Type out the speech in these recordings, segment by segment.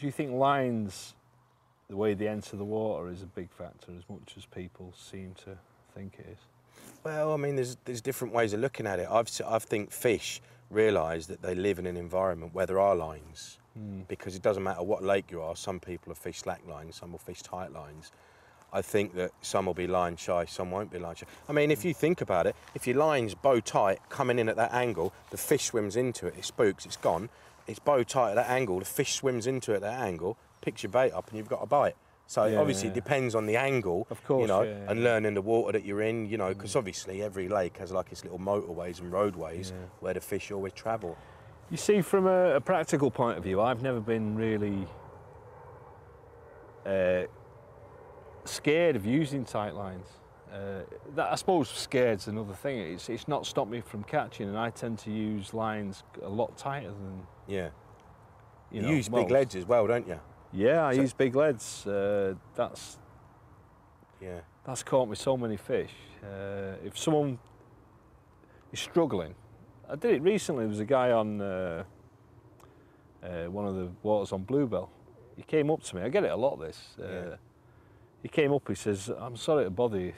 Do you think lines, the way they enter the water, is a big factor as much as people seem to think it is? Well, I mean, there's different ways of looking at it. I think fish realise that they live in an environment where there are lines, because it doesn't matter what lake you are. Some people will fish slack lines, some will fish tight lines. I think that some will be line shy, some won't be line shy. I mean, if you think about it, if your line's bow tight, coming in at that angle, the fish swims into it, it spooks, it's gone. It's bow tight at that angle, the fish swims into it at that angle, picks your bait up and you've got a bite. So obviously it depends on the angle, of course, you know, and learning the water that you're in, you know, because obviously every lake has like its little motorways and roadways where the fish always travel. You see, from a practical point of view, I've never been really scared of using tight lines. I suppose scared's another thing. It's not stopped me from catching, and I tend to use lines a lot tighter than. Yeah. You use big leads as well, don't you? Yeah, I use big leads. That's caught me so many fish. If someone is struggling, I did it recently. There was a guy on one of the waters on Bluebell. He came up to me. I get it a lot. He came up. He says, "I'm sorry to bother you,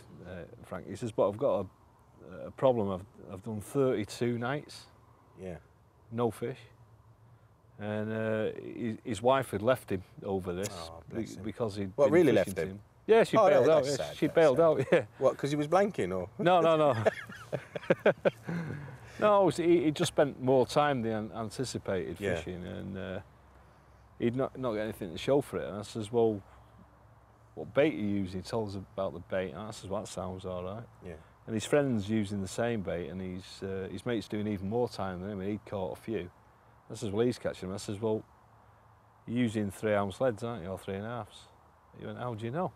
Frank." He says, "But I've got a problem. I've done 32 nights. No fish." And his wife had left him over this because he'd been really fishing left him? Yeah, she bailed out. Yeah. Sad, she bailed out. Yeah. What? Because he was blanking, or? No. No, he just spent more time than anticipated fishing, and he'd not got anything to show for it. And I says, "Well, what bait are you using?" He told us about the bait, and I says, "Well, that sounds all right." Yeah. And his friend's using the same bait, and his mate's doing even more time than him, and he'd caught a few. I says, "Well, he's catching them." I says, "Well, you're using 3-ounce leads, aren't you, or 3.5s?" He went, "How do you know?"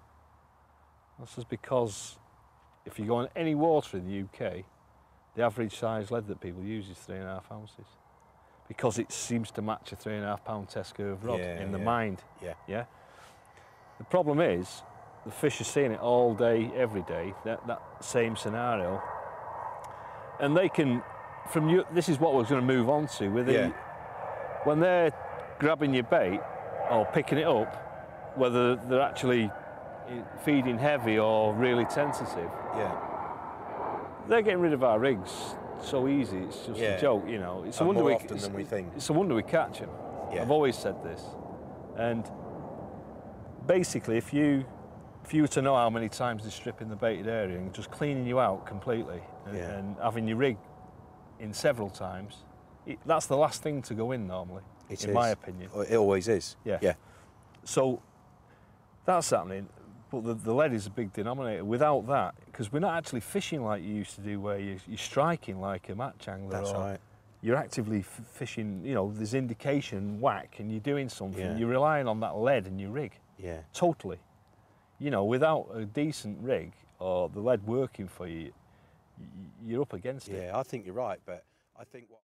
I says, "Because if you go in any water in the UK, the average size lead that people use is 3.5 ounces. Because it seems to match a 3.5 pound test curve rod in the mind. Yeah. The problem is, the fish are seeing it all day, every day, that same scenario. And they can, this is what we're going to move on to, with when they're grabbing your bait or picking it up, whether they're actually feeding heavy or really tentative, they're getting rid of our rigs so easy. It's just a joke, you know. It's a wonder more often than we think. It's a wonder we catch them. I've always said this. And basically, if you were to know how many times they're stripping the baited area and just cleaning you out completely, and having your rig in several times, that's the last thing to go in normally, in my opinion. It always is. Yeah. So that's happening, but the lead is a big denominator. Without that, because we're not actually fishing like you used to do, where you're striking like a match angler. That's right. You're actively fishing, you know, there's indication, whack, and you're doing something. You're relying on that lead in your rig. Totally. You know, without a decent rig or the lead working for you, you're up against it. Yeah, I think you're right, but I think what